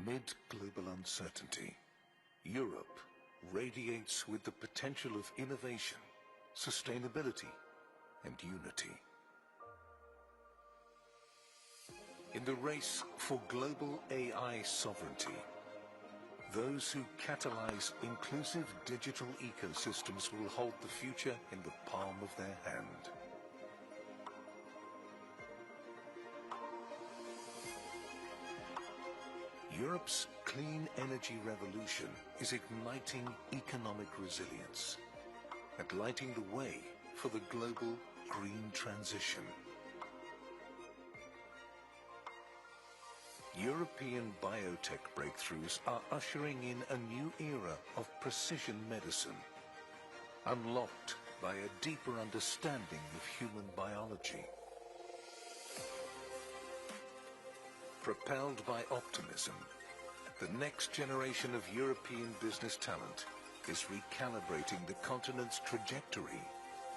Amid global uncertainty, Europe radiates with the potential of innovation, sustainability, and unity. In the race for global AI sovereignty, those who catalyze inclusive digital ecosystems will hold the future in the palm of their hand. Europe's clean energy revolution is igniting economic resilience and lighting the way for the global green transition. European biotech breakthroughs are ushering in a new era of precision medicine, unlocked by a deeper understanding of human biology. Propelled by optimism, the next generation of European business talent is recalibrating the continent's trajectory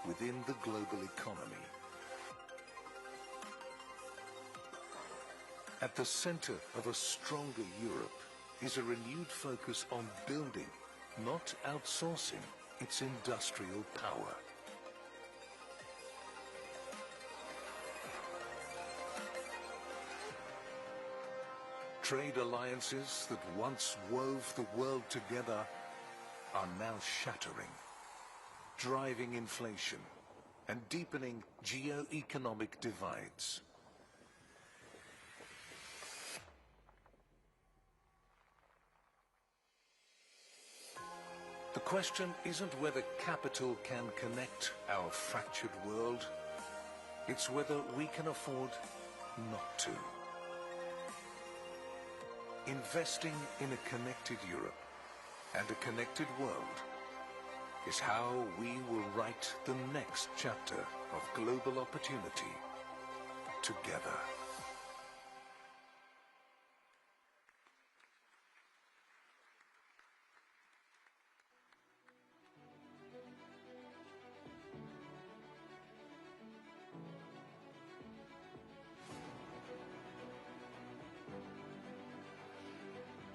within the global economy. At the center of a stronger Europe is a renewed focus on building, not outsourcing, its industrial power. Trade alliances that once wove the world together are now shattering, driving inflation and deepening geo-economic divides. The question isn't whether capital can connect our fractured world, it's whether we can afford not to. Investing in a connected Europe and a connected world is how we will write the next chapter of global opportunity together.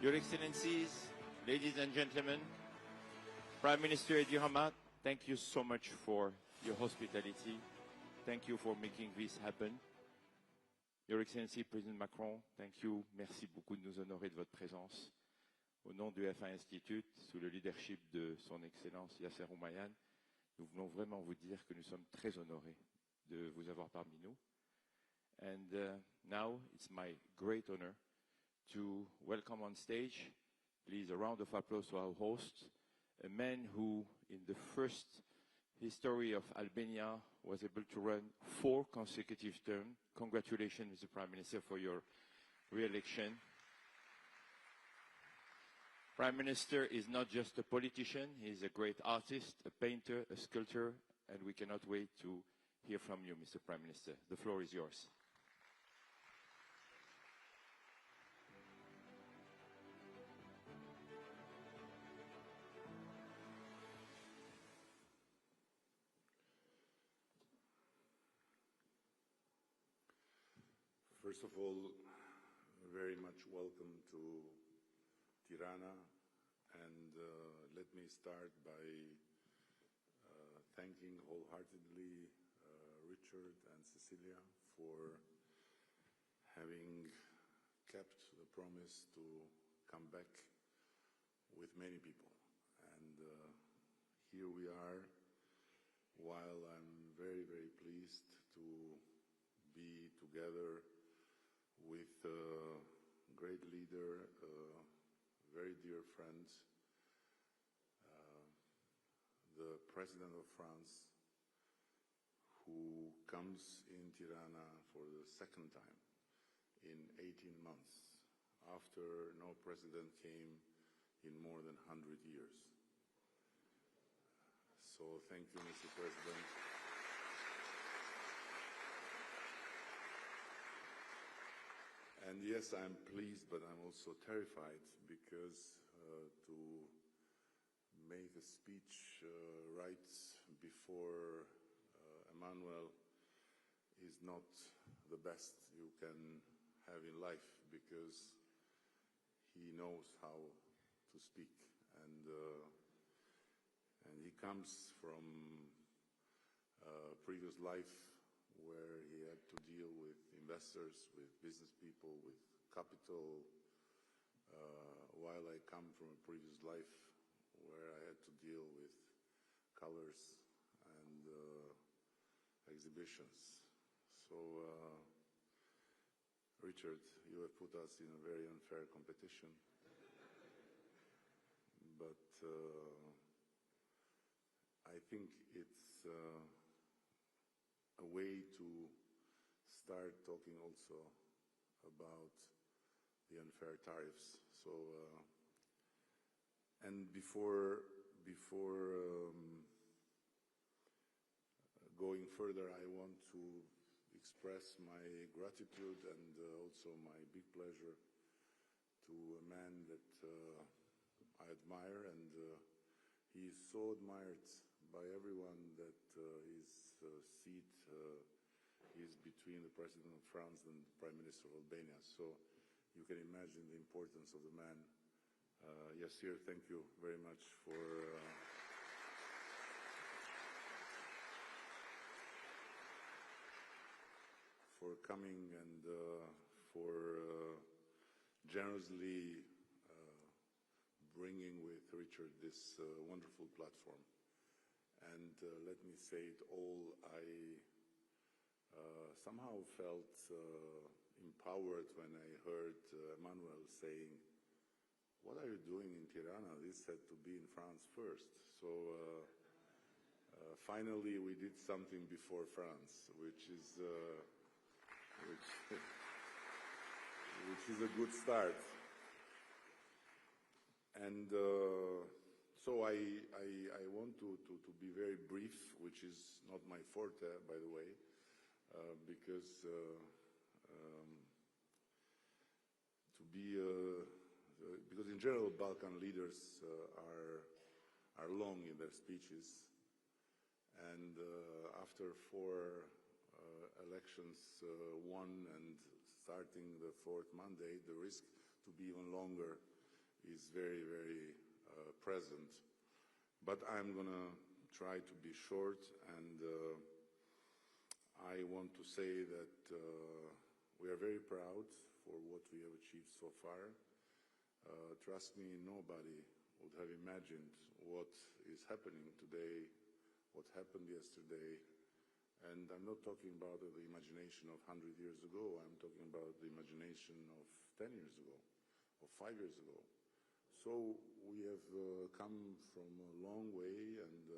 Your Excellencies, ladies and gentlemen, Prime Minister Edi Rama, thank you so much for your hospitality. Thank you for making this happen. Your Excellency, President Macron, thank you. Merci beaucoup de nous honorer de votre présence. Au nom du FII Institute, sous le leadership de son Excellence Yasser Oumayyan, nous voulons vraiment vous dire que nous sommes très honorés de vous avoir parmi nous. And now it's my great honor to welcome on stage, please, a round of applause to our host, a man who, in the first history of Albania, was able to run 4 consecutive terms. Congratulations, Mr. Prime Minister, for your re-election. Prime Minister is not just a politician, he is a great artist, a painter, a sculptor, and we cannot wait to hear from you, Mr. Prime Minister. The floor is yours. First of all, very much welcome to Tirana, and let me start by thanking wholeheartedly Richard and Cecilia for having kept the promise to come back with many people. And here we are, while I'm very, very pleased to be together with a great leader, a very dear friend, the President of France, who comes in Tirana for the second time in 18 months, after no president came in more than 100 years. So thank you, Mr. President. And yes, I'm pleased, but I'm also terrified, because to make a speech right before Emmanuel is not the best you can have in life, because he he knows how to speak, and he comes from a previous life where he had to deal with investors, with business people, with capital, while I come from a previous life where I had to deal with colors and exhibitions. So, Richard, you have put us in a very unfair competition, but I think it's a way to start talking also about the unfair tariffs. So, and before going further, I want to express my gratitude and also my big pleasure to a man that I admire, and he is so admired by everyone that his seat is between the President of France and the Prime Minister of Albania. So you can imagine the importance of the man. Yasir, thank you very much for coming and for generously bringing with Richard this wonderful platform. And let me say it all, I somehow felt empowered when I heard Emmanuel saying, "What are you doing in Tirana? This had to be in France first." So finally we did something before France, which is a good start. And so I want to be very brief, which is not my forte, by the way, because because in general Balkan leaders are long in their speeches, and after 4 elections won and starting the 4th mandate, the risk to be even longer is very, very present. But I'm going to try to be short, and I want to say that we are very proud for what we have achieved so far. Trust me, nobody would have imagined what is happening today, what happened yesterday. And I'm not talking about the imagination of 100 years ago, I'm talking about the imagination of 10 years ago, or 5 years ago. So we have come from a long way, and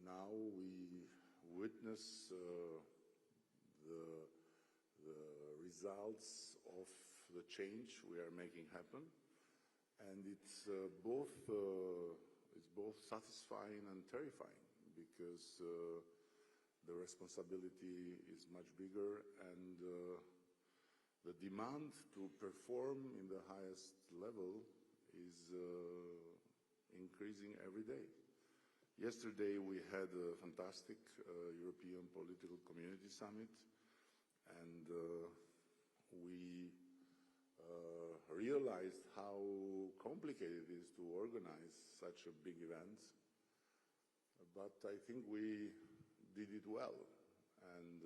now we witness the results of the change we are making happen, and it's both satisfying and terrifying, because the responsibility is much bigger, and the demand to perform in the highest level is increasing every day. Yesterday we had a fantastic European Political Community Summit, and we realized how complicated it is to organize such a big event. But I think we did it well. And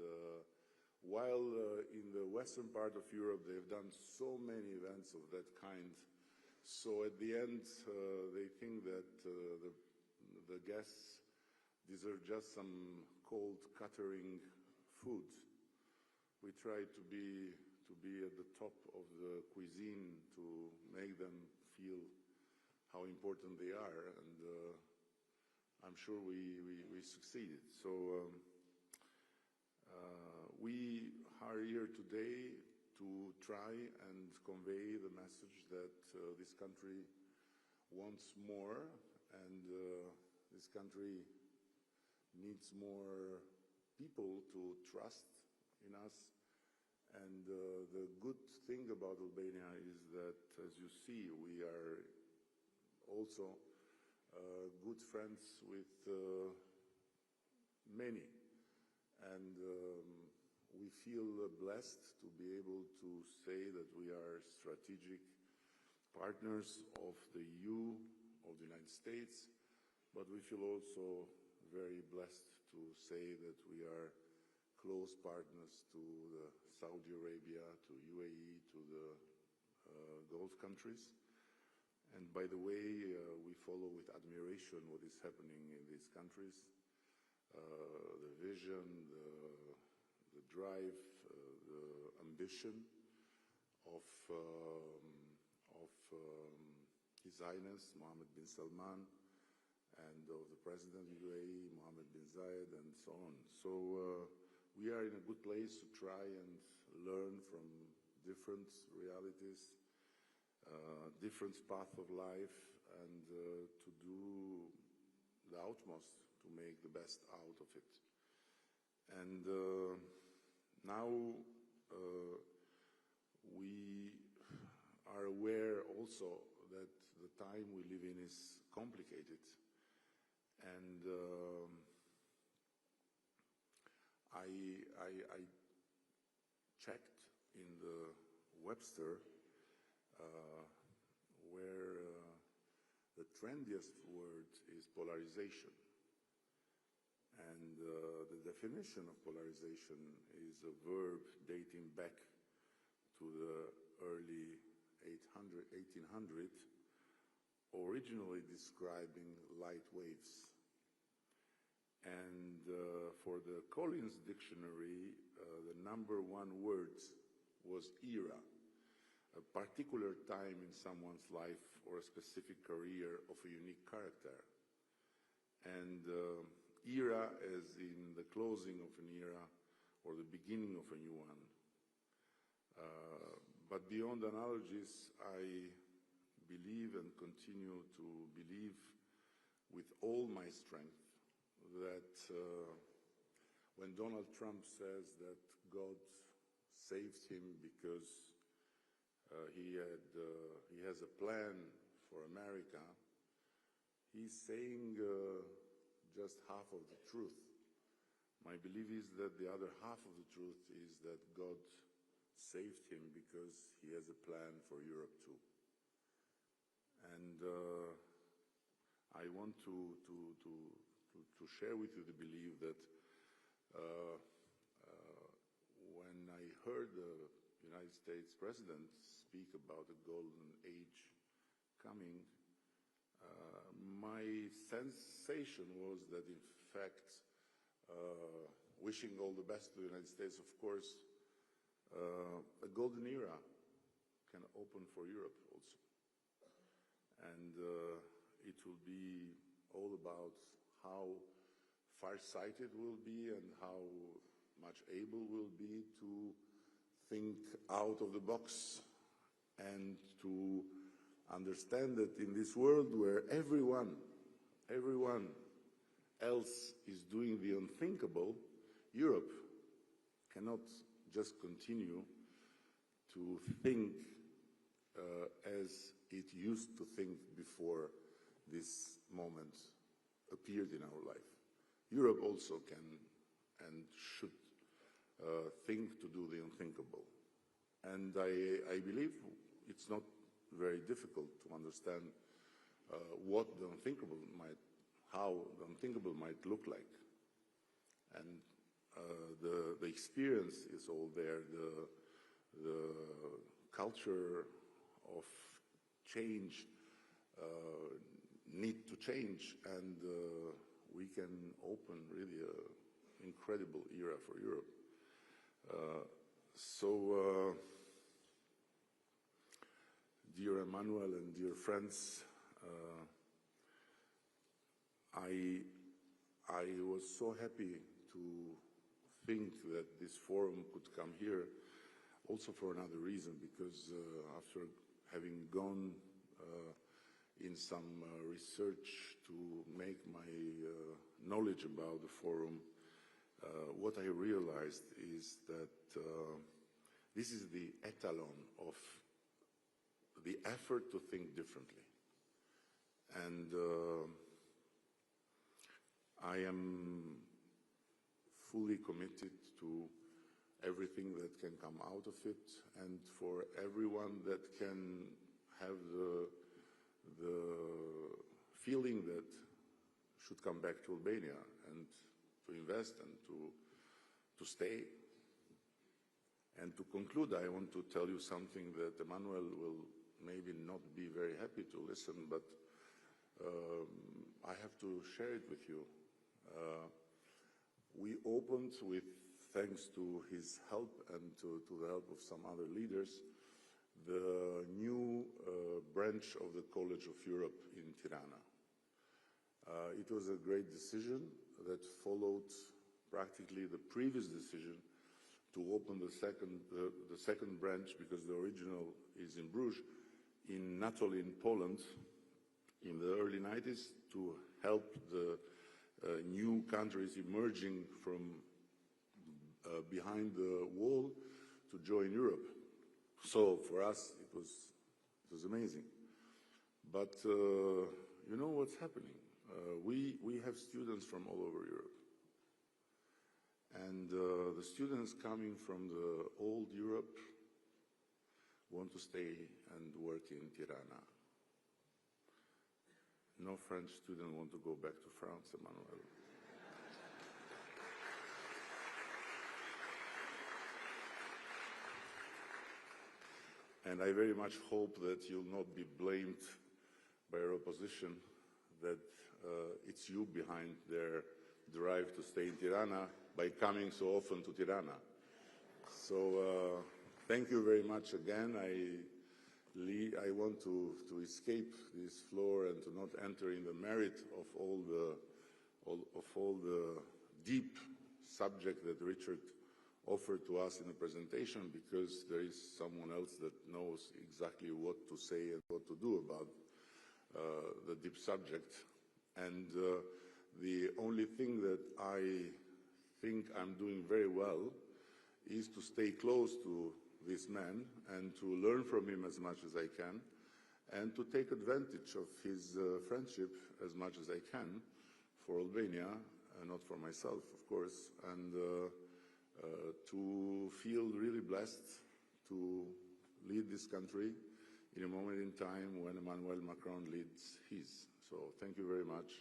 while in the western part of Europe they've done so many events of that kind, so at the end they think that the guests deserve just some cold catering food. We try to be at the top of the cuisine to make them feel how important they are, and I'm sure we succeeded. So we are here today to try and convey the message that this country wants more, and this country needs more people to trust in us. And the good thing about Albania is that, as you see, we are also good friends with many. And we feel blessed to be able to say that we are strategic partners of the EU, of the United States, but we feel also very blessed to say that we are close partners to Saudi Arabia, to UAE, to the Gulf countries. And by the way, we follow with admiration what is happening in these countries, the vision, the drive, the ambition of His Highness Mohammed bin Salman and of the President of UAE, Mohammed bin Zayed, and so on. So we are in a good place to try and learn from different realities, different path of life, and to do the utmost to make the best out of it. And now we are aware also that the time we live in is complicated. And I checked in the Webster where the trendiest word is polarization. And the definition of polarization is a verb dating back to the early 1800, originally describing light waves. And for the Collins Dictionary, the number one word was era, a particular time in someone's life or a specific career of a unique character. And era as in the closing of an era or the beginning of a new one. But beyond analogies, I believe and continue to believe with all my strength that when Donald Trump says that God saved him because he has a plan for America, he's saying just half of the truth. My belief is that the other half of the truth is that God saved him because he has a plan for Europe too. And I want to share with you the belief that when I heard the United States President speak about the golden age coming, my sensation was that, in fact, wishing all the best to the United States, of course, a golden era can open for Europe also. And it will be all about how far-sighted we'll be and how much able we'll be to think out of the box and to understand that in this world where everyone else is doing the unthinkable, Europe cannot just continue to think as it used to think before this moment appeared in our life. Europe also can and should think to do the unthinkable. And I believe it's not very difficult to understand what the unthinkable how the unthinkable might look like. And the experience is all there, the culture of change, need to change, and we can open really an incredible era for Europe. So, dear Emmanuel and dear friends, I was so happy to think that this forum could come here, also for another reason, because after having gone in some research to make my knowledge about the forum, what I realized is that this is the etalon of the effort to think differently. And I am fully committed to everything that can come out of it, and for everyone that can have the feeling that should come back to Albania and to invest and to stay. And to conclude, I want to tell you something that Emmanuel will maybe not be very happy to listen, but I have to share it with you. We opened with, thanks to his help and to the help of some other leaders, the new branch of the College of Europe in Tirana. It was a great decision that followed practically the previous decision to open the second branch, because the original is in Bruges, not only in Poland, in the early 90s, to help the new countries emerging from behind the wall to join Europe. So for us, it was amazing. But you know what's happening? We have students from all over Europe. And the students coming from the old Europe want to stay and work in Tirana. No French student want to go back to France, Emmanuel. And I very much hope that you'll not be blamed by your opposition that it's you behind their drive to stay in Tirana by coming so often to Tirana. So thank you very much again. I want to escape this floor and to not enter in the merit of all the deep subject that Richard offered to us in the presentation, because there is someone else that knows exactly what to say and what to do about the deep subject. And the only thing that I think I'm doing very well is to stay close to this man and to learn from him as much as I can, and to take advantage of his friendship as much as I can for Albania, not for myself, of course, and to feel really blessed to lead this country in a moment in time when Emmanuel Macron leads his. So thank you very much.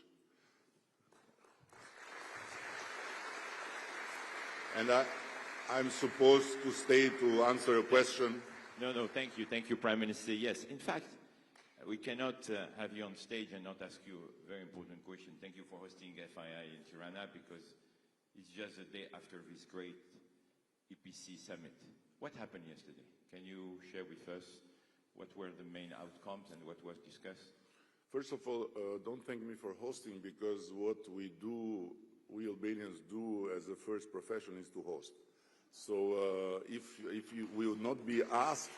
And I'm supposed to stay to answer a question. No, thank you, Prime Minister. Yes, in fact, we cannot have you on stage and not ask you a very important question. Thank you for hosting FII in Tirana, because it's just a day after this great EPC summit. What happened yesterday? Can you share with us what were the main outcomes and what was discussed? First of all, don't thank me for hosting, because what we we Albanians do as a first profession is to host. So if we would not be asked,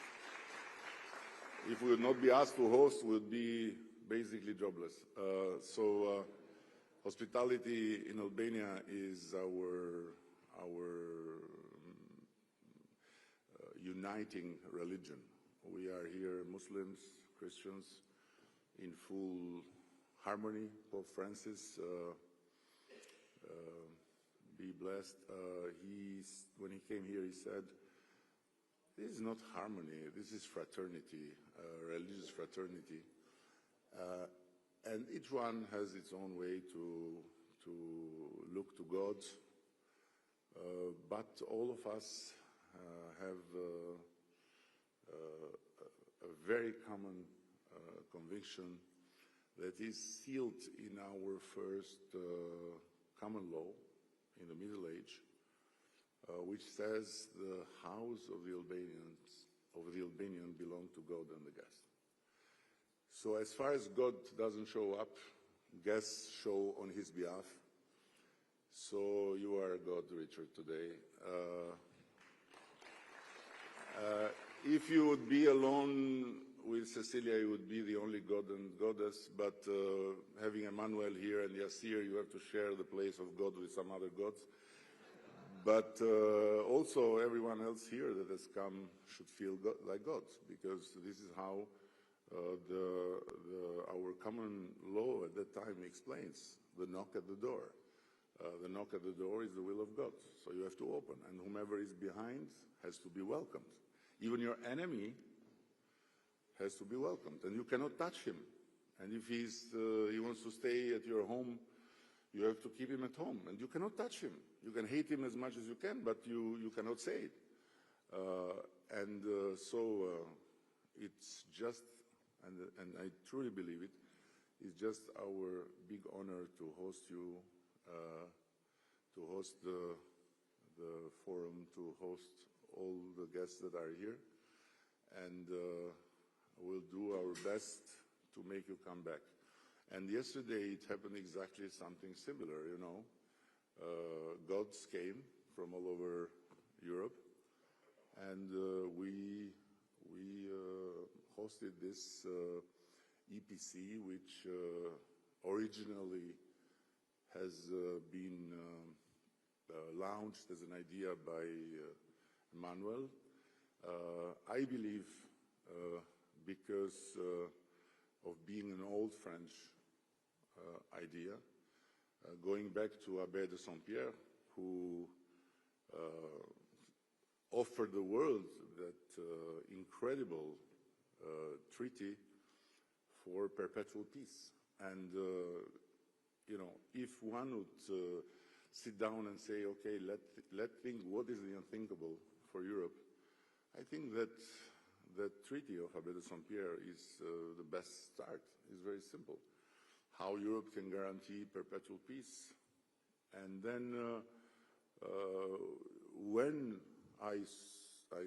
to host, we would be basically jobless. So hospitality in Albania is our uniting religion. We are here, Muslims, Christians, in full harmony. Pope Francis, be blessed. When he came here, he said, "This is not harmony. This is fraternity, religious fraternity." And each one has its own way to look to God. But all of us have a very common conviction that is sealed in our first common law in the Middle Age, which says the house of the Albanian belong to God and the guest. So as far as God doesn't show up, guests show on his behalf. So you are God, Richard, today. If you would be alone with Cecilia, you would be the only god and goddess, but having Emmanuel here and Yasir, you have to share the place of God with some other gods. But also everyone else here that has come should feel like gods, because this is how our common law at that time explains the knock at the door. The knock at the door is the will of God, so you have to open, and whomever is behind has to be welcomed. Even your enemy has to be welcomed, and you cannot touch him. And if he wants to stay at your home, you have to keep him at home, and you cannot touch him. You can hate him as much as you can, but you cannot say it. So it's just, and I truly believe it, it's just our big honor to host you, to host the forum, to host all the guests that are here, and we'll do our best to make you come back. And yesterday it happened exactly something similar, you know. Gods came from all over Europe, and we hosted this EPC, which originally has been launched as an idea by Emmanuel. I believe because of being an old French idea, going back to Abbé de Saint-Pierre, who offered the world that incredible treaty for perpetual peace. And, you know, if one would sit down and say, okay, let's think what is the unthinkable for Europe, I think that the treaty of Abbé de Saint-Pierre is the best start. It's very simple. How Europe can guarantee perpetual peace. And then when I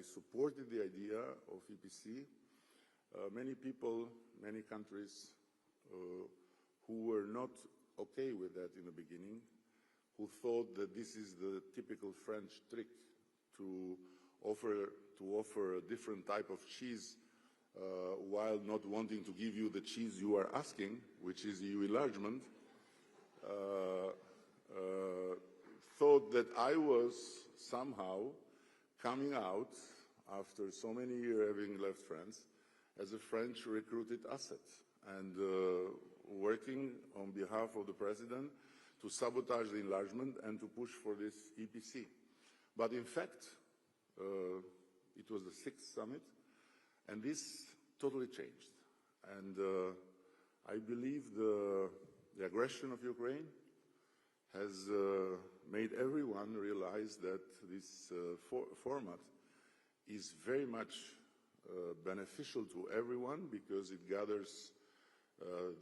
supported the idea of EPC, many people, many countries who were not okay with that in the beginning, who thought that this is the typical French trick to offer a different type of cheese while not wanting to give you the cheese you are asking, which is EU enlargement, thought that I was somehow coming out, after so many years having left France, as a French recruited asset and working on behalf of the president to sabotage the enlargement and to push for this EPC. But in fact, it was the 6th summit, and this totally changed. And I believe the aggression of Ukraine has made everyone realize that this format is very much beneficial to everyone, because it gathers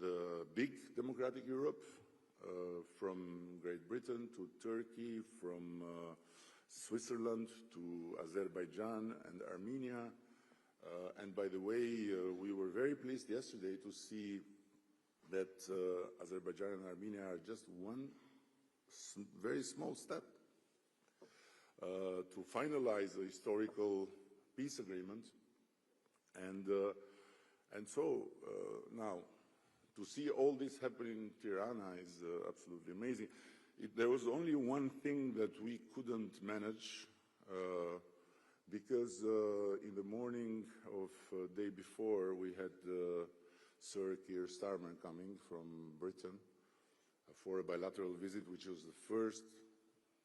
the big democratic Europe, from Great Britain to Turkey, from Switzerland to Azerbaijan and Armenia. And by the way, we were very pleased yesterday to see that Azerbaijan and Armenia are just one very small step to finalize the historical peace agreement. And so now, to see all this happen in Tirana is absolutely amazing. There was only one thing that we couldn't manage, because in the morning of day before, we had Sir Keir Starmer coming from Britain for a bilateral visit, which was the first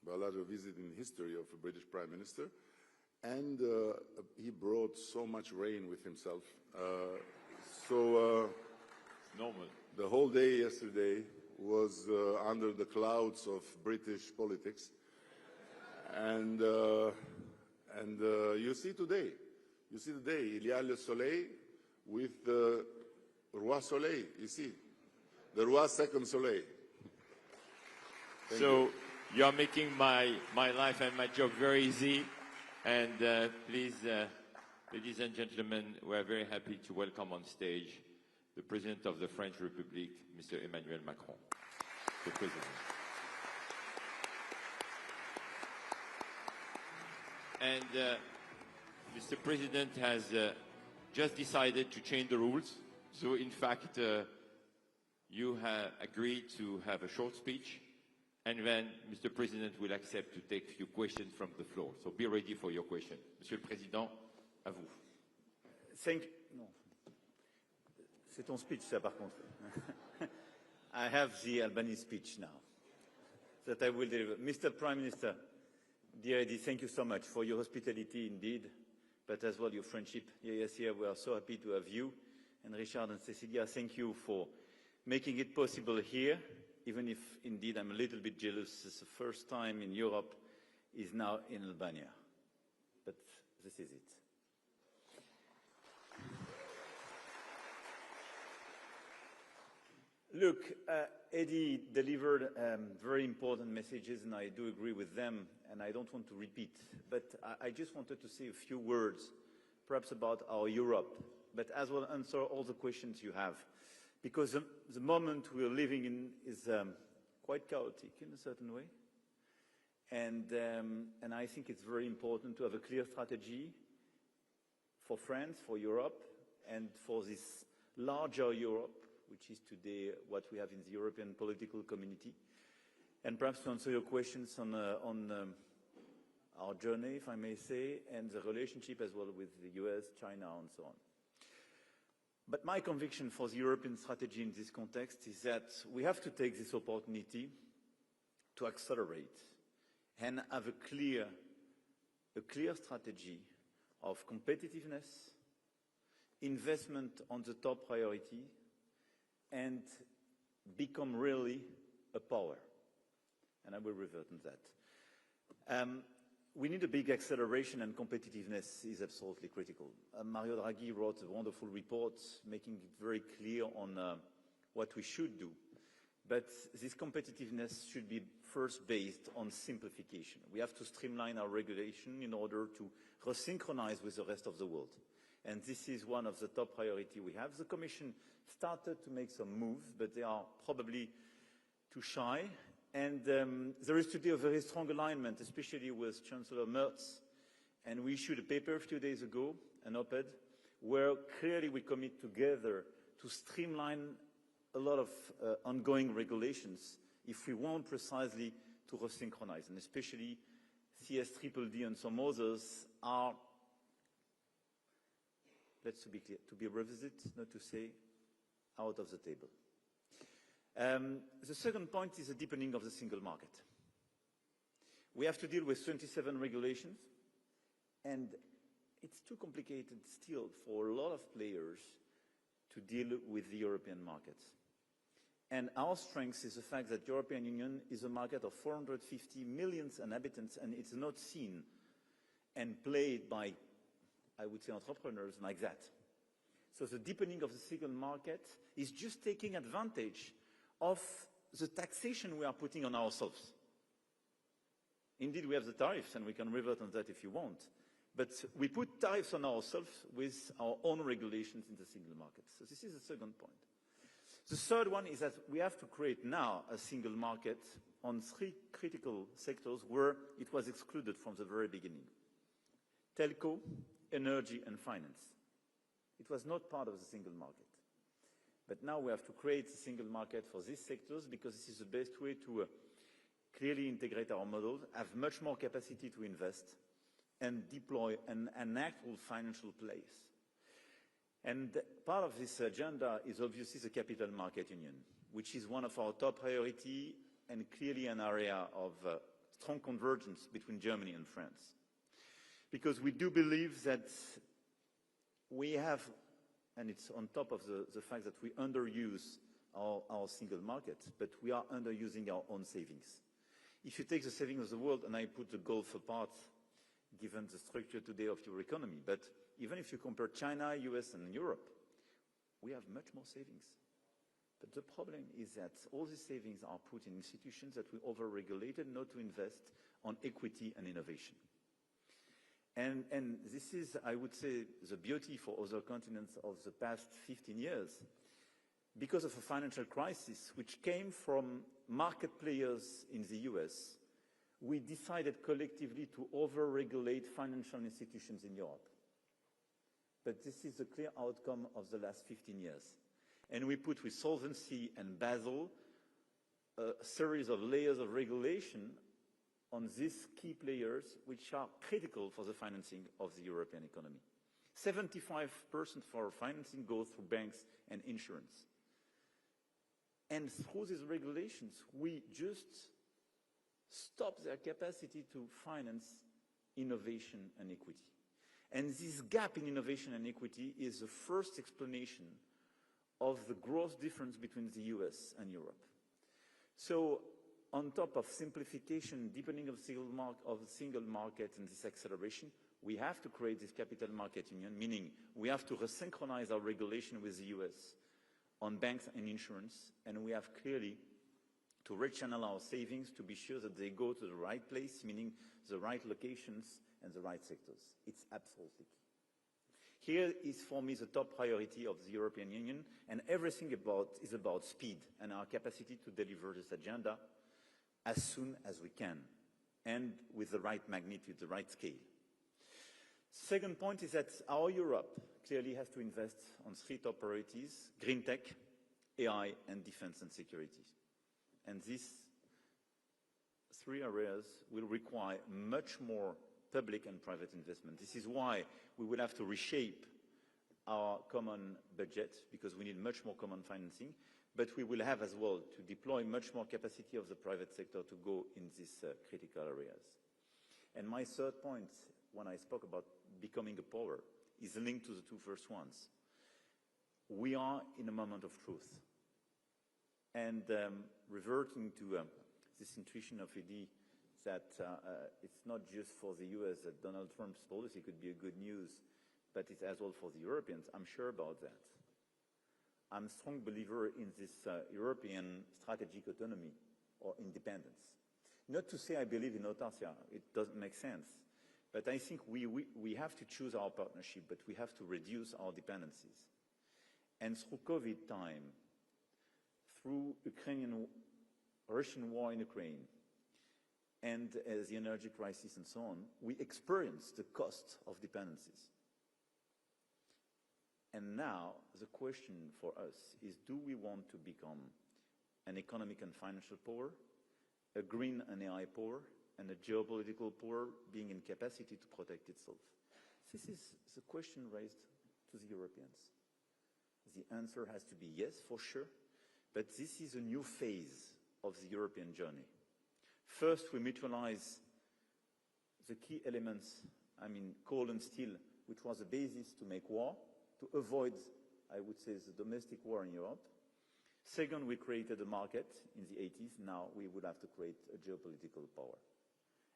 bilateral visit in the history of a British Prime Minister. And he brought so much rain with himself. Normal. The whole day yesterday was under the clouds of British politics. And you see today, il y a le soleil with the Roi Soleil, you see, the Roi Second Soleil. So you are making my life and my job very easy. And please, ladies and gentlemen, we are very happy to welcome on stage the President of the French Republic, Mr. Emmanuel Macron, the President. And Mr. President has just decided to change the rules. So in fact, you have agreed to have a short speech, and then Mr. President will accept to take a few questions from the floor. So be ready for your question. Monsieur le Président, à vous. No. C'est ton speech, ça, par contre. I have the Albany speech now. that I will deliver. Mr. Prime Minister, dear Edi, thank you so much for your hospitality indeed, but as well your friendship. Yes, here we are so happy to have you. And Richard and Cecilia, thank you for making it possible here, even if indeed I'm a little bit jealous. It's the first time in Europe is now in Albania. But this is it. Look, Edi delivered very important messages, and I do agree with them, and I don't want to repeat. But I just wanted to say a few words, perhaps about our Europe, but as well answer all the questions you have. Because the moment we're living in is quite chaotic in a certain way. And I think it's very important to have a clear strategy for France, for Europe, and for this larger Europe, which is today what we have in the European political community. And perhaps to answer your questions on our journey, if I may say, and the relationship as well with the US, China, and so on. But my conviction for the European strategy in this context is that we have to take this opportunity to accelerate and have a clear strategy of competitiveness, investment on the top priority, and become really a power. And I will revert on that. We need a big acceleration, and competitiveness is absolutely critical. Mario Draghi wrote a wonderful report making it very clear on what we should do. But this competitiveness should be first based on simplification. We have to streamline our regulation in order to resynchronize with the rest of the world. And this is one of the top priorities we have. The Commission started to make some moves, but they are probably too shy. And there is today a very strong alignment, especially with Chancellor Merz. And we issued a paper a few days ago, an op-ed, where clearly we commit together to streamline a lot of ongoing regulations if we want precisely to resynchronize. And especially CSDDD and some others are, let's be clear, to be revisited, not to say out of the table. The second point is the deepening of the single market. We have to deal with 27 regulations, and it's too complicated still for a lot of players to deal with the European markets. And our strength is the fact that the European Union is a market of 450 million inhabitants, and it's not seen and played by, I would say, entrepreneurs like that. So the deepening of the single market is just taking advantage of the taxation we are putting on ourselves. Indeed, we have the tariffs, and we can revert on that if you want. But we put tariffs on ourselves with our own regulations in the single market. So this is the second point. The third one is that we have to create now a single market on three critical sectors where it was excluded from the very beginning. Telco, energy, and finance. It was not part of the single market. But now we have to create a single market for these sectors because this is the best way to clearly integrate our model, have much more capacity to invest, and deploy an actual financial place. And part of this agenda is obviously the Capital Market Union, which is one of our top priorities and clearly an area of strong convergence between Germany and France. Because we do believe that we have, and it's on top of the fact that we underuse our single market, but we are underusing our own savings. If you take the savings of the world, and I put the Gulf apart, given the structure today of your economy, but even if you compare China, US, and Europe, we have much more savings. But the problem is that all these savings are put in institutions that we over-regulated not to invest on equity and innovation. And this is, I would say, the beauty for other continents of the past 15 years. Because of a financial crisis, which came from market players in the US, we decided collectively to over-regulate financial institutions in Europe. But this is the clear outcome of the last 15 years. And we put with Solvency and Basel a series of layers of regulation on these key players which are critical for the financing of the European economy. 75% for our financing goes through banks and insurance. And through these regulations, we just stop their capacity to finance innovation and equity. And this gap in innovation and equity is the first explanation of the gross difference between the US and Europe. So on top of simplification, deepening of the single market and this acceleration, we have to create this capital market union, meaning we have to resynchronize our regulation with the US on banks and insurance, and we have clearly to rechannel our savings to be sure that they go to the right place, meaning the right locations and the right sectors. It's absolutely key. Here is, for me, the top priority of the European Union, and everything is about speed and our capacity to deliver this agenda as soon as we can, and with the right magnitude, the right scale. Second point is that our Europe clearly has to invest on three top priorities: green tech, AI, and defense and security. And these three areas will require much more public and private investment. This is why we will have to reshape our common budget, because we need much more common financing, but we will have as well to deploy much more capacity of the private sector to go in these critical areas. And my third point, when I spoke about becoming a power, is linked to the two first ones. We are in a moment of truth. And reverting to this intuition of Edi, that it's not just for the US that Donald Trump's policy could be a good news, but it's as well for the Europeans. I'm sure about that. I'm a strong believer in this European strategic autonomy or independence. Not to say I believe in autarcia, it doesn't make sense. But I think we have to choose our partnership, but we have to reduce our dependencies. And through COVID time, through Russian war in Ukraine, and the energy crisis and so on, we experience the cost of dependencies. And now the question for us is, do we want to become an economic and financial power, a green and AI power, and a geopolitical power being in capacity to protect itself? This is the question raised to the Europeans. The answer has to be yes, for sure, but this is a new phase of the European journey. First, we mutualize the key elements, coal and steel, which was the basis to make war, to avoid, I would say, the domestic war in Europe. Second, we created a market in the 80s. Now we would have to create a geopolitical power.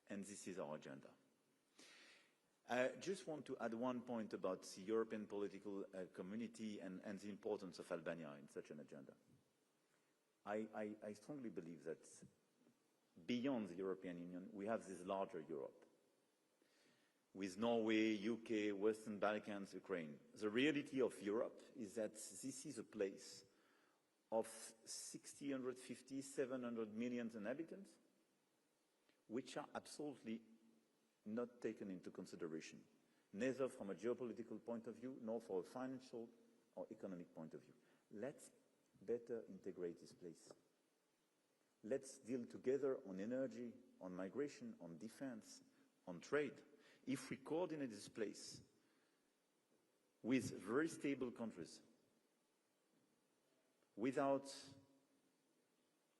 And this is our agenda. I just want to add one point about the European political community and the importance of Albania in such an agenda. I strongly believe that beyond the European Union, we have this larger Europe, with Norway, UK, Western Balkans, Ukraine. The reality of Europe is that this is a place of 650, 700 million inhabitants, which are absolutely not taken into consideration, neither from a geopolitical point of view, nor from a financial or economic point of view. Let's better integrate this place. Let's deal together on energy, on migration, on defense, on trade. If we coordinate this place with very stable countries, without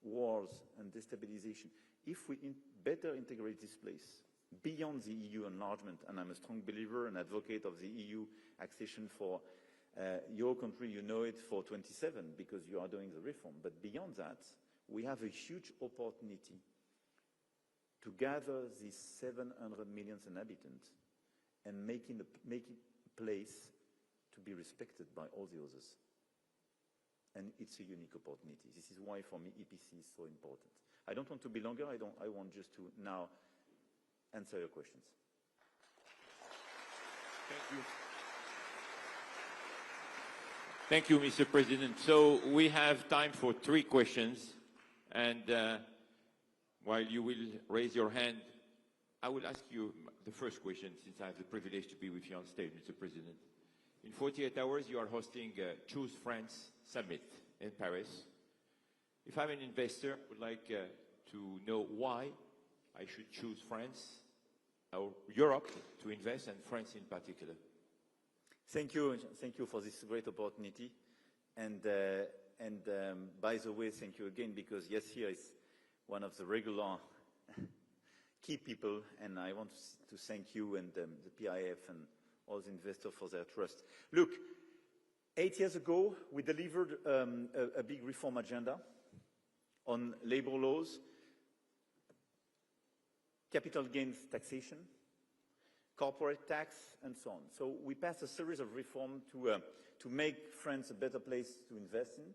wars and destabilization, if we better integrate this place beyond the EU enlargement, and I'm a strong believer and advocate of the EU accession for your country, you know it, for 27, because you are doing the reform. But beyond that, we have a huge opportunity to gather these 700 million inhabitants and make it a place to be respected by all the others. And it's a unique opportunity. This is why, for me, EPC is so important. I don't want to be longer. I want just to now answer your questions. Thank you. Thank you, Mr. President. So we have time for 3 questions. And while you will raise your hand, I will ask you the first question, since I have the privilege to be with you on stage, Mr. President. In 48 hours, you are hosting Choose France Summit in Paris. If I'm an investor, I would like to know why I should choose France or Europe to invest, and France in particular. Thank you for this great opportunity. And by the way, thank you again, because yes, here is one of the regular key people, and I want to thank you and the PIF and all the investors for their trust. Look, 8 years ago, we delivered a big reform agenda on labor laws, capital gains taxation, corporate tax, and so on. So we passed a series of reforms to make France a better place to invest in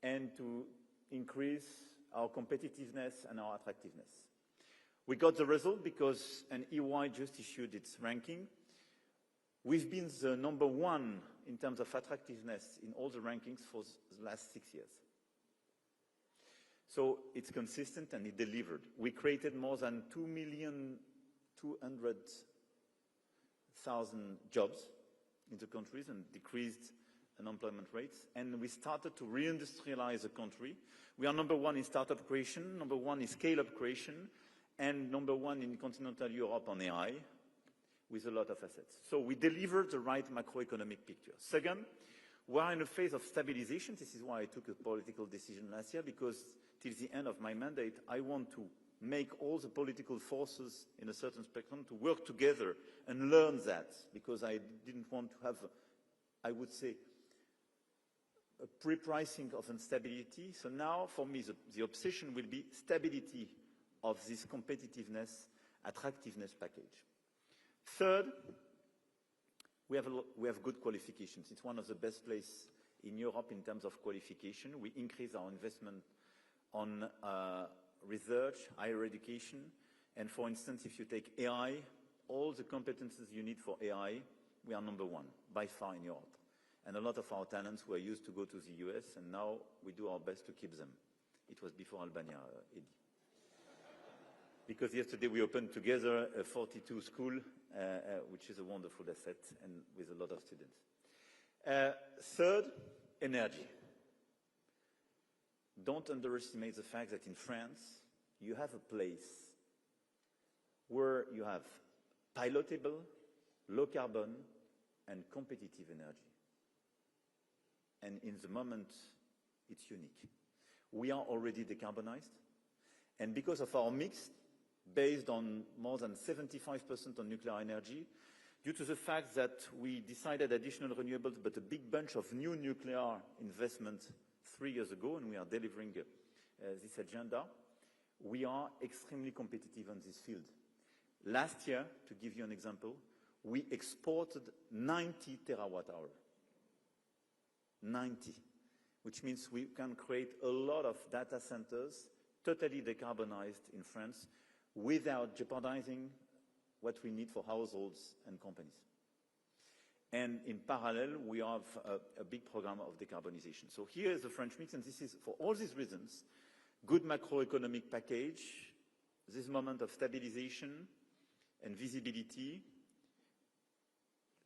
and to increase our competitiveness and our attractiveness. We got the result because an EY just issued its ranking. We've been the #1 in terms of attractiveness in all the rankings for the last 6 years. So it's consistent and it delivered. We created more than 2,200,000 jobs in the countries and decreased unemployment rates. And we started to reindustrialize the country. We are #1 in startup creation, #1 in scale-up creation, and #1 in continental Europe on AI, with a lot of assets. So we delivered the right macroeconomic picture. Second, we are in a phase of stabilization. This is why I took a political decision last year, because till the end of my mandate, I want to make all the political forces in a certain spectrum to work together and learn that, because I didn't want to have, I would say, a pre-pricing of instability. So now, for me, the obsession will be stability of this competitiveness, attractiveness package. Third, we have good qualifications. It's one of the best places in Europe in terms of qualification. We increase our investment on research, higher education, and for instance, if you take AI, all the competences you need for AI, we are #1 by far in Europe. And a lot of our talents were used to go to the US, and now we do our best to keep them. It was before Albania, Edi. Because yesterday we opened together a 42 school, which is a wonderful asset, and with a lot of students. Third, energy. Don't underestimate the fact that in France, you have a place where you have pilotable, low carbon, and competitive energy. And in the moment, it's unique. We are already decarbonized, and because of our mix, based on more than 75% on nuclear energy, due to the fact that we decided additional renewables, but a big bunch of new nuclear investment 3 years ago, and we are delivering this agenda, we are extremely competitive on this field. Last year, to give you an example, we exported 90 terawatt-hour. 90, which means we can create a lot of data centers, totally decarbonized in France, without jeopardizing what we need for households and companies. And in parallel, we have a big program of decarbonization. So here is the French mix, and this is, for all these reasons, good macroeconomic package, this moment of stabilization and visibility,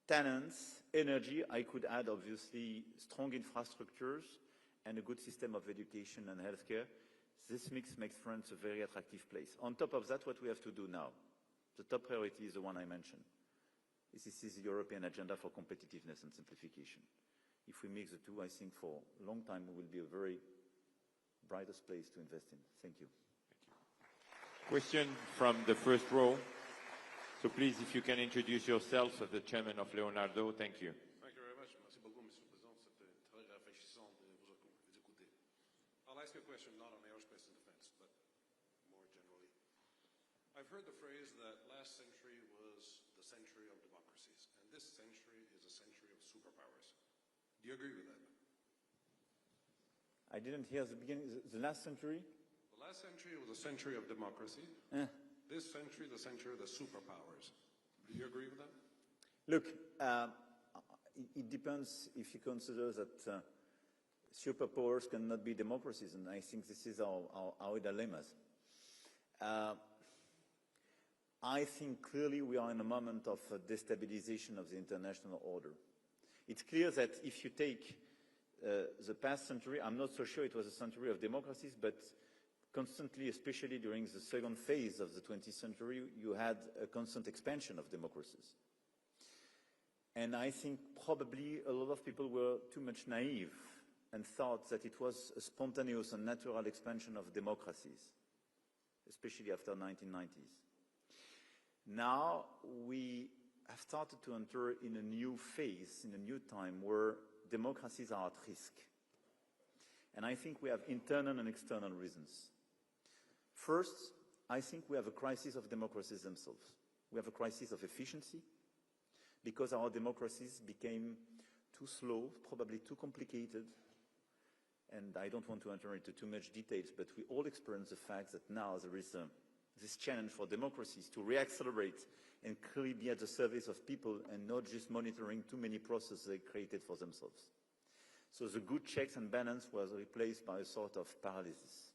talents, energy. I could add, obviously, strong infrastructures and a good system of education and healthcare. This mix makes France a very attractive place. On top of that, what we have to do now, the top priority is the one I mentioned. This is the European agenda for competitiveness and simplification. If we mix the two, I think for a long time we will be a very brightest place to invest in. Thank you. Question from the first row. So please, if you can introduce yourself as the chairman of Leonardo. Thank you. Thank you very much. Merci beaucoup, Monsieur le Président. C'était très rafraîchissant de vous écouter. I'll ask you a question not on aerospace and defense, but more generally. I've heard the phrase that last century was the century of democracies, and this century is a century of superpowers. Do you agree with that? I didn't hear the beginning. The last century? The last century was a century of democracy. This century, the century of the superpowers. Do you agree with that? Look, it depends if you consider that superpowers cannot be democracies, and I think this is our dilemmas. I think clearly we are in a moment of destabilization of the international order. It's clear that if you take the past century, I'm not so sure it was a century of democracies, but constantly, especially during the second phase of the 20th century, you had a constant expansion of democracies. And I think probably a lot of people were too much naive and thought that it was a spontaneous and natural expansion of democracies, especially after 1990s. Now we have started to enter in a new phase, in a new time where democracies are at risk. And I think we have internal and external reasons. First, I think we have a crisis of democracies themselves. We have a crisis of efficiency because our democracies became too slow, probably too complicated. And I don't want to enter into too much details, but we all experience the fact that now there is this challenge for democracies to reaccelerate and clearly be at the service of people and not just monitoring too many processes they created for themselves. So the good checks and balance was replaced by a sort of paralysis.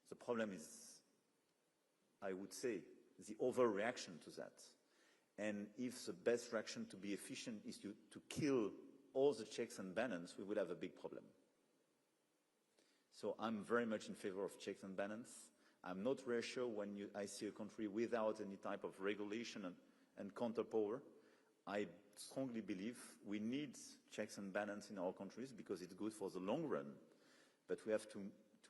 The problem is, I would say, the overreaction to that. And if the best reaction to be efficient is to kill all the checks and balance, we will have a big problem. So I'm very much in favor of checks and balance. I'm not very sure when I see a country without any type of regulation and counterpower. I strongly believe we need checks and balance in our countries because it's good for the long run, but we have to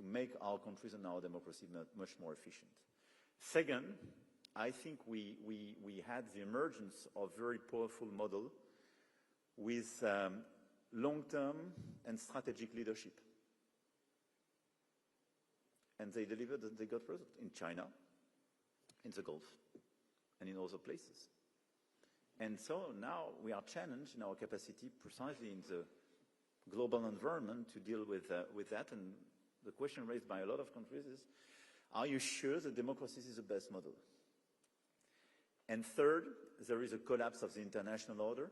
make our countries and our democracy much more efficient. Second, I think we had the emergence of a very powerful model with long-term and strategic leadership. And they delivered and they got results in China, in the Gulf, and in other places. And so now we are challenged in our capacity precisely in the global environment to deal with that. And the question raised by a lot of countries is, are you sure that democracy is the best model? And third, there is a collapse of the international order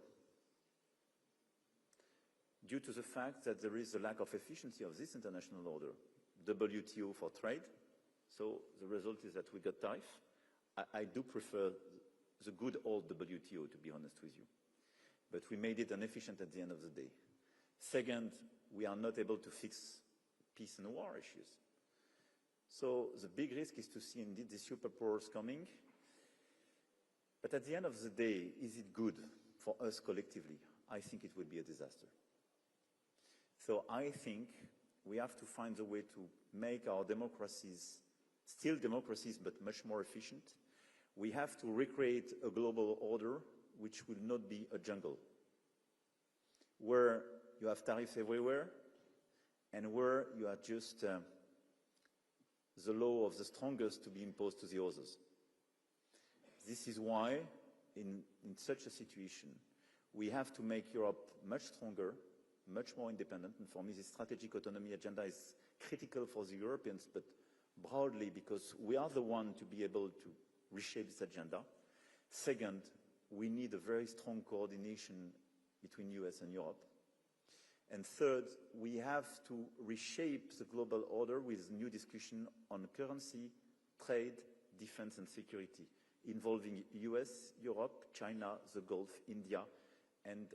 due to the fact that there is a lack of efficiency of this international order. WTO for trade. So the result is that we got tariff. I do prefer the good old WTO, to be honest with you. But we made it inefficient at the end of the day. Second, we are not able to fix peace and war issues. So the big risk is to see indeed the superpowers coming. But at the end of the day, is it good for us collectively? I think it would be a disaster. So I think we have to find a way to make our democracies still democracies but much more efficient. We have to recreate a global order which will not be a jungle, where you have tariffs everywhere and where you are just the law of the strongest to be imposed to the others. This is why, in such a situation, we have to make Europe much stronger, much more independent. And for me, the strategic autonomy agenda is critical for the Europeans, but broadly because we are the one to be able to reshape this agenda. Second, we need a very strong coordination between US and Europe. And third, we have to reshape the global order with new discussion on currency, trade, defense and security, involving US, Europe, China, the Gulf, India, and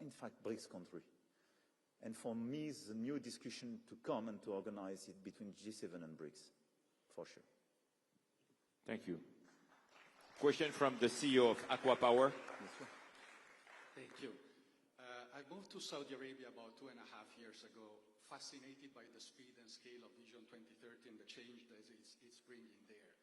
in fact, BRICS countries. And for me, the new discussion to come and to organize it between G7 and BRICS, for sure. Thank you. Question from the CEO of Aqua Power. Thank you. I moved to Saudi Arabia about 2.5 years ago, fascinated by the speed and scale of Vision 2030 and the change that it's bringing there.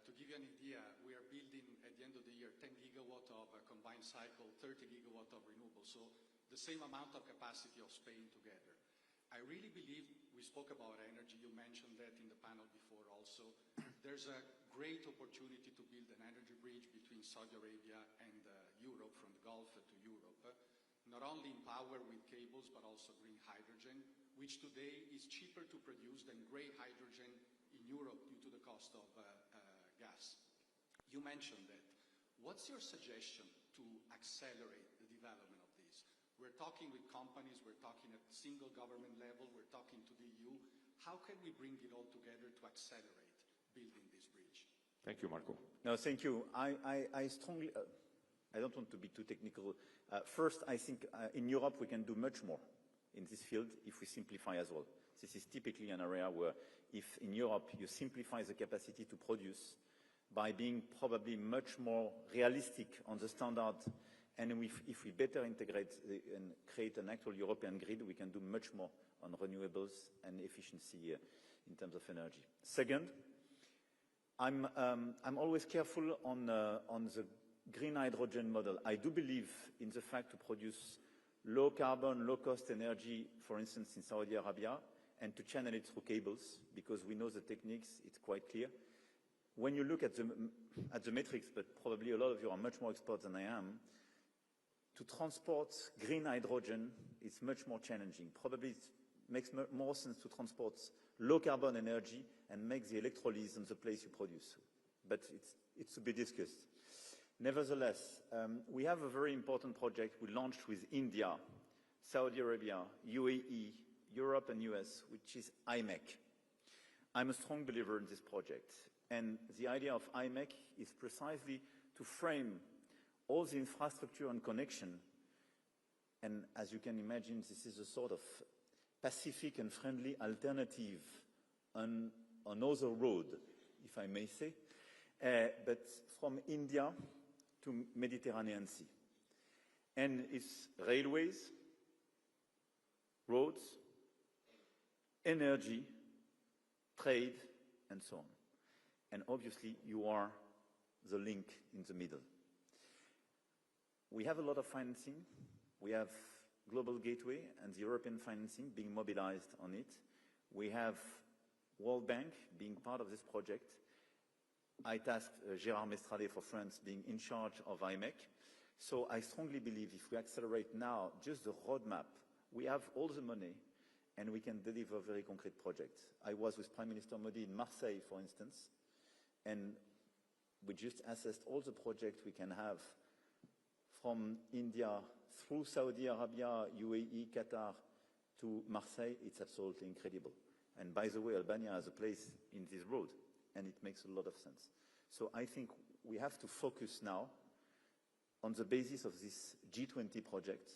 To give you an idea, we are building at the end of the year 10 gigawatt of combined cycle, 30 gigawatt of renewables, so the same amount of capacity of Spain together. I really believe, we spoke about energy, you mentioned that in the panel before also, there's a great opportunity to build an energy bridge between Saudi Arabia and Europe, from the Gulf to Europe, not only in power with cables, but also green hydrogen, which today is cheaper to produce than gray hydrogen in Europe due to the cost of gas. You mentioned that. What's your suggestion to accelerate the development of this? We're talking with companies, we're talking at single government level, we're talking to the EU. How can we bring it all together to accelerate building this bridge? Thank you, Marco. No, thank you. I strongly, I don't want to be too technical. First, I think in Europe we can do much more in this field if we simplify as well. This is typically an area where if in Europe you simplify the capacity to produce by being probably much more realistic on the standard, and if we better integrate and create an actual European grid, we can do much more on renewables and efficiency in terms of energy. Second, I'm always careful on the green hydrogen model. I do believe in the fact to produce low carbon, low cost energy, for instance, in Saudi Arabia, and to channel it through cables, because we know the techniques, it's quite clear. When you look at the metrics, but probably a lot of you are much more expert than I am, to transport green hydrogen is much more challenging. Probably it makes more sense to transport low carbon energy and make the electrolysis in the place you produce. But it's to be discussed. Nevertheless, we have a very important project we launched with India, Saudi Arabia, UAE, Europe and US, which is IMEC. I'm a strong believer in this project. And the idea of IMEC is precisely to frame all the infrastructure and connection. And as you can imagine, this is a sort of pacific and friendly alternative on another road, if I may say, but from India to Mediterranean Sea. And it's railways, roads, energy, trade, and so on. And obviously, you are the link in the middle. We have a lot of financing. We have Global Gateway and the European financing being mobilized on it. We have World Bank being part of this project. I tasked Gérard Mestrallet for France being in charge of IMEC. So I strongly believe if we accelerate now just the roadmap, we have all the money and we can deliver very concrete projects. I was with Prime Minister Modi in Marseille, for instance, and we just assessed all the projects we can have from India through Saudi Arabia, UAE, Qatar to Marseille. It's absolutely incredible. And by the way, Albania has a place in this road, and it makes a lot of sense. So I think we have to focus now on the basis of this G20 project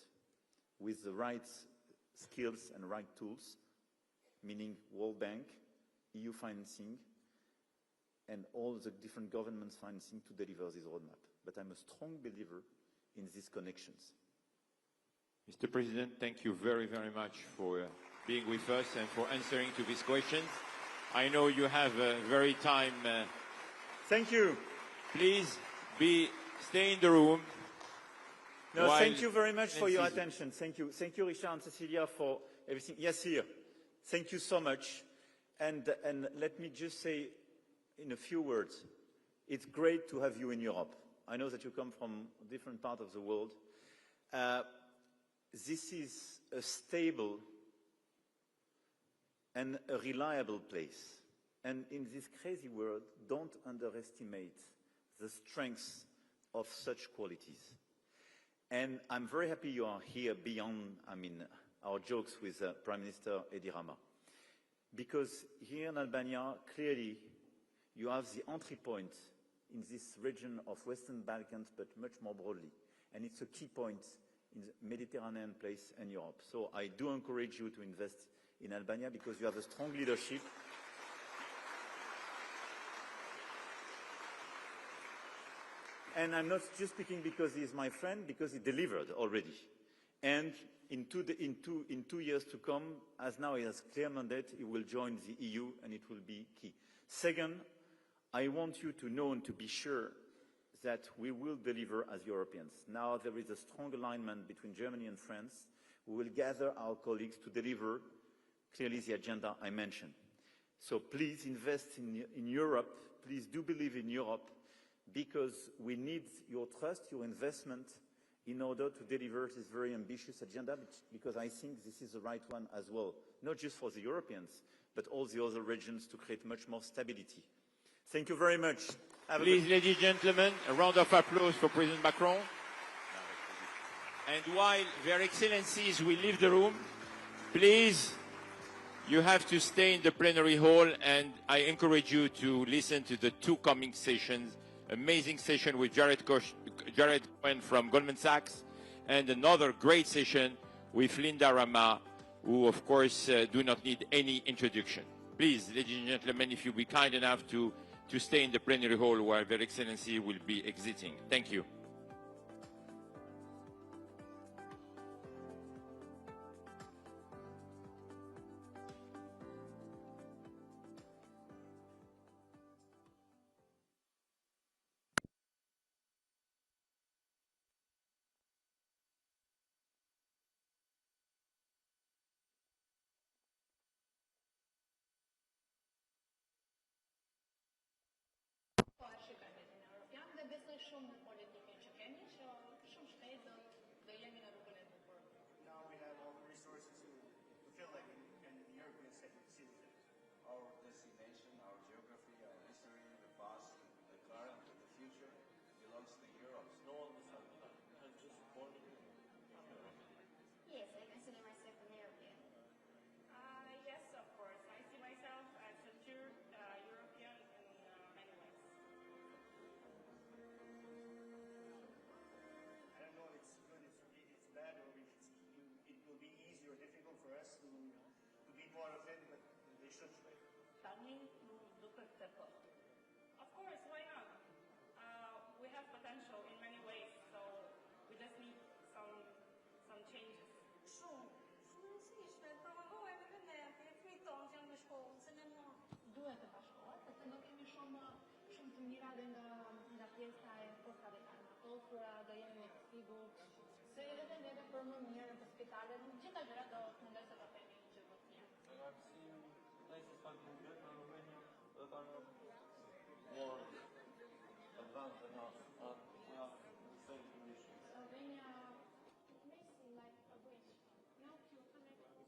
with the right skills and right tools, meaning World Bank, EU financing, and all the different governments financing to deliver this roadmap. But I'm a strong believer in these connections. Mr. President, thank you very, very much for being with us and for answering to these questions. I know you have a very time. Thank you. Please stay in the room. No, thank you very much for your attention. Thank you. Thank you, Richard and Cecilia, for everything. Yes, here. Thank you so much. And let me just say in a few words, it's great to have you in Europe. I know that you come from a different part of the world. This is a stable and a reliable place. And in this crazy world, don't underestimate the strengths of such qualities. And I'm very happy you are here beyond, our jokes with Prime Minister Edi Rama. Because here in Albania, clearly, you have the entry point in this region of Western Balkans, but much more broadly. And it's a key point in the Mediterranean place and Europe. So I do encourage you to invest in Albania because you have a strong leadership. And I'm not just speaking because he is my friend, because he delivered already. And in 2 years to come, as now he has clear mandate, he will join the EU and it will be key. Second, I want you to know and to be sure that we will deliver as Europeans. Now there is a strong alignment between Germany and France. We will gather our colleagues to deliver clearly the agenda I mentioned. So please invest in Europe. Please do believe in Europe because we need your trust, your investment in order to deliver this very ambitious agenda because I think this is the right one as well, not just for the Europeans, but all the other regions to create much more stability. Thank you very much. Please, ladies and gentlemen, a round of applause for President Macron. And while Their Excellencies will leave the room, please, you have to stay in the plenary hall, and I encourage you to listen to the two coming sessions. Amazing session with Jared Cohen from Goldman Sachs, and another great session with Linda Rama, who, of course, do not need any introduction. Please, ladies and gentlemen, if you'll be kind enough to stay in the plenary hall while Their Excellency will be exiting. Thank you. shumë në politikën që kemi, që shumë shpejt do jemi në rrugën e duhur. Now we have all the resources to feel like an European citizen. Our destination, our geography, our history, the past, the current, and the future belongs to Europe. No one has just born in Europe. Yes, I consider myself an European. Yes, of course. I see myself as a pure European in many ways. I don't know if it's good, it's bad, or if it will be easy or difficult for us to be part of it, but they should try. Of course, why not? We have potential in many ways, so we just need some changes. Duhet të bashkohet, sepse ne kemi shumë të mira dhe nga pjesa e postave tona. Postura do jemi me të sigurt se edhe neve për më mirë të spitalet, gjitha gjërat do të mundoj se do kemi një gjë më të mirë. I've seen places like Bulgaria and Romania that are more advanced than us, and we are in the same condition. Albania may seem like a bridge. No, you connect also.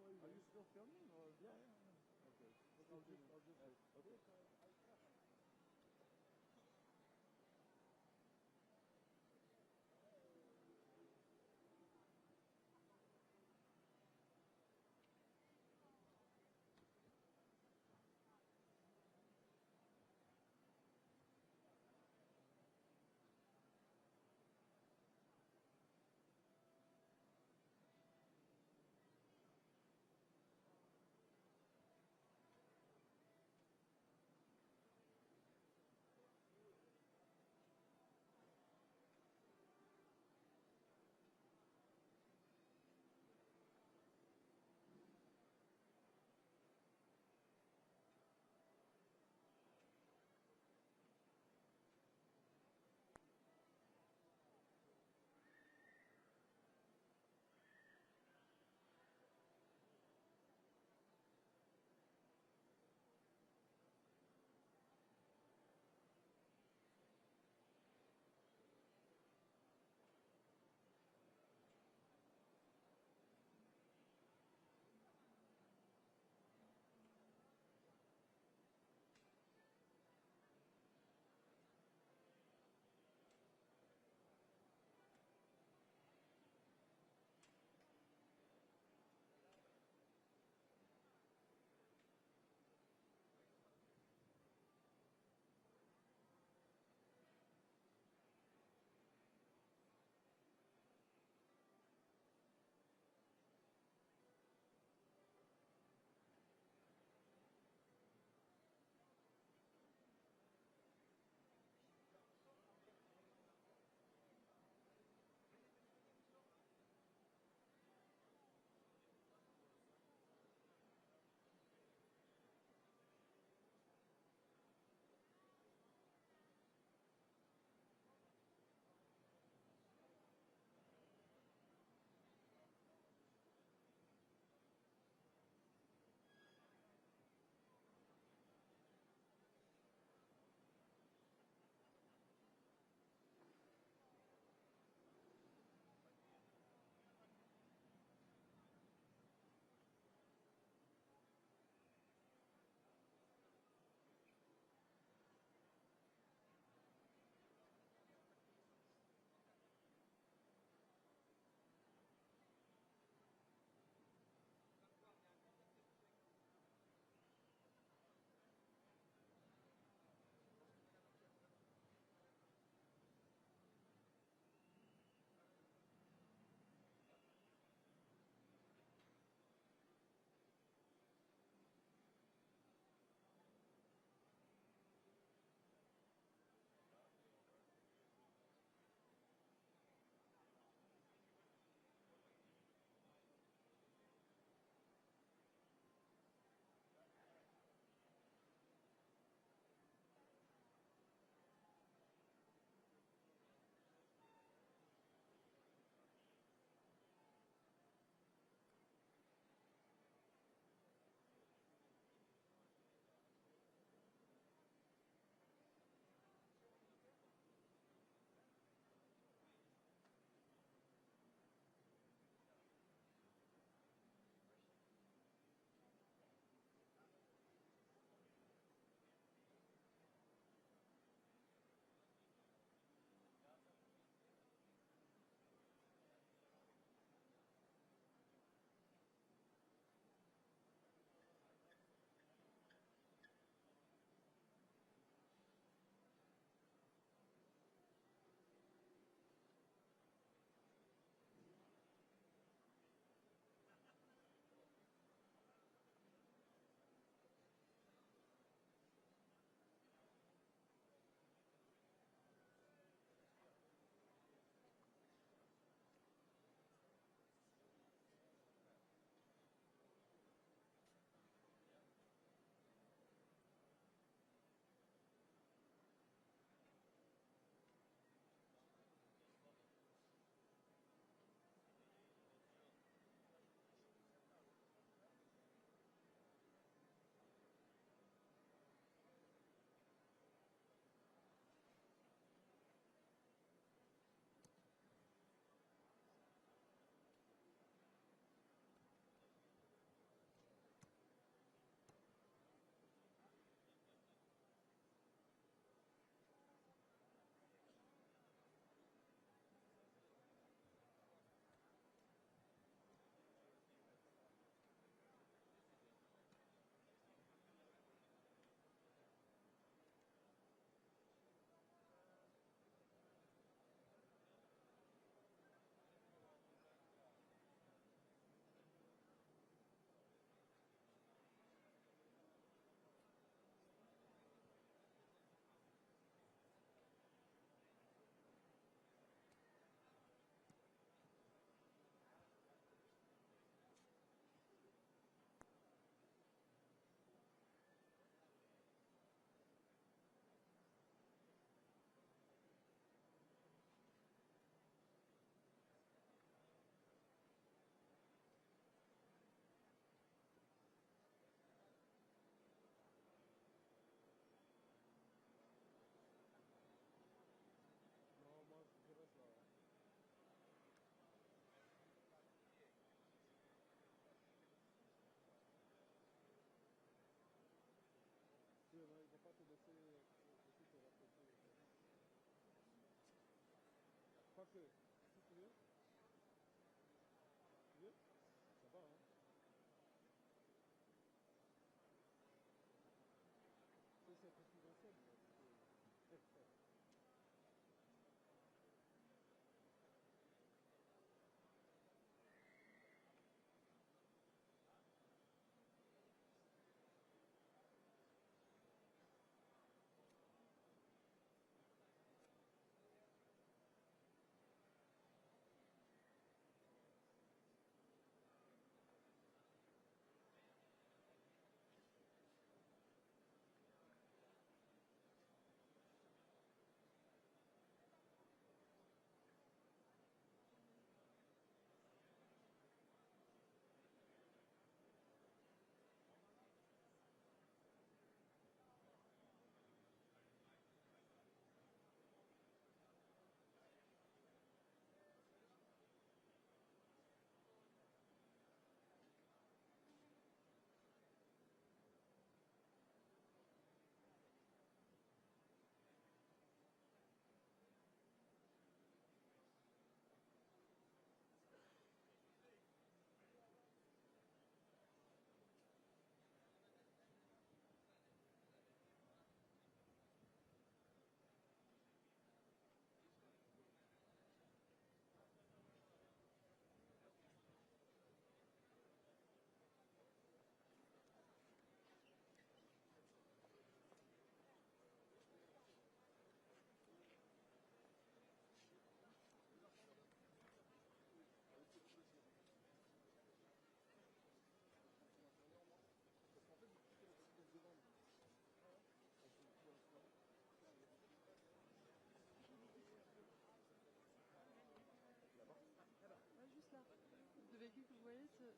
Are you still filming or? Yeah. Okay. I'll just. Okay.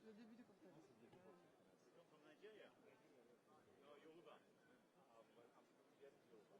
Le début du portage. From Nigeria? No, Yoruba. Yes, Yoruba.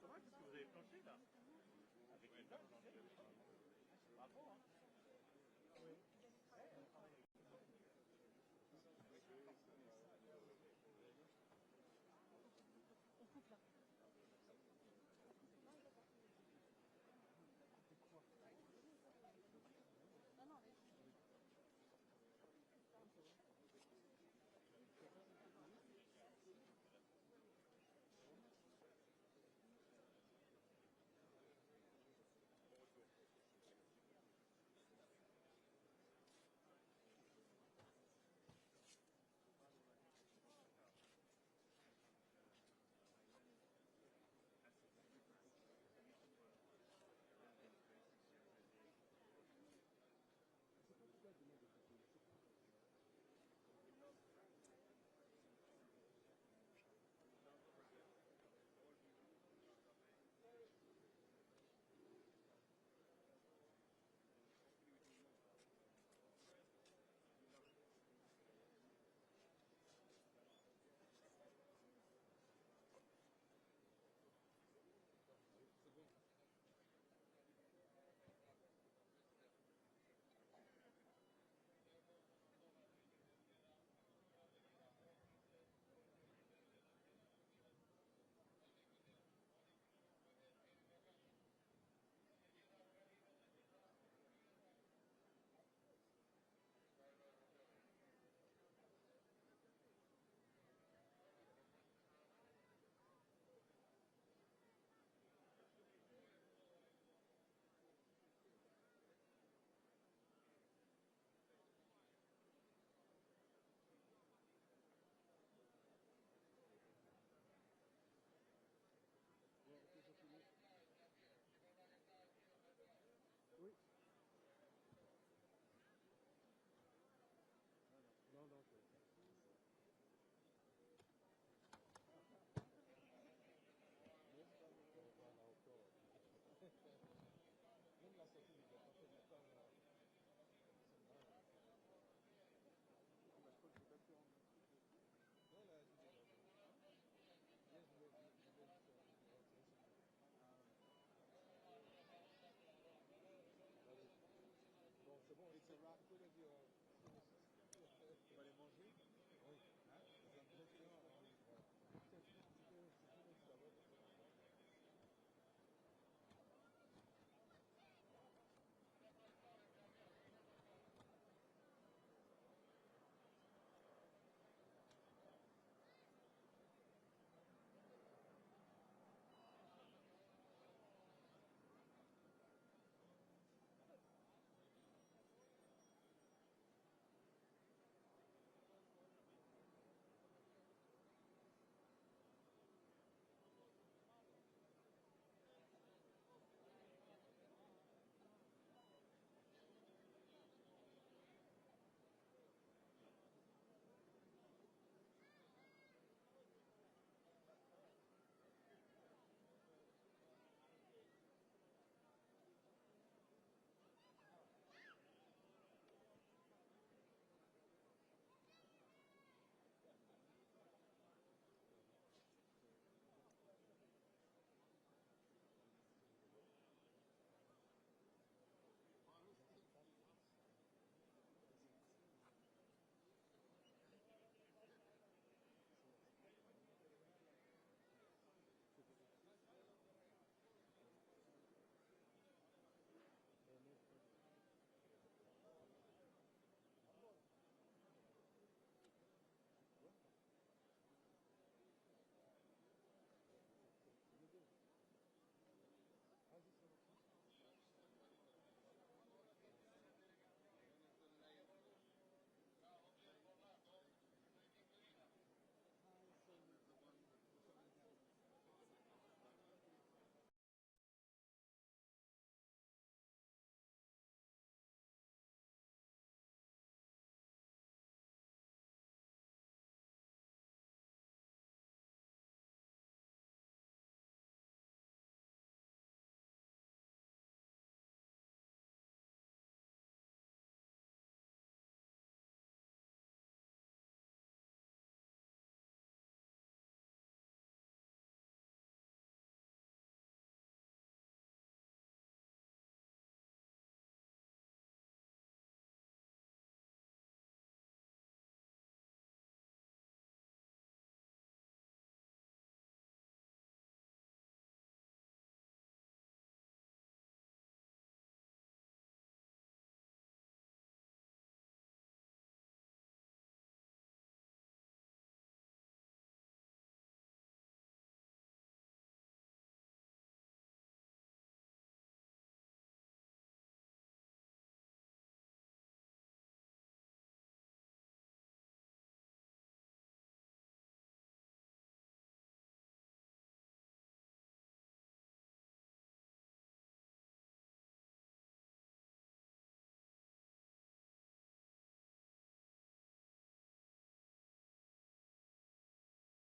Qu'est-ce que vous avez planché là? Avec les dates, bravo, hein.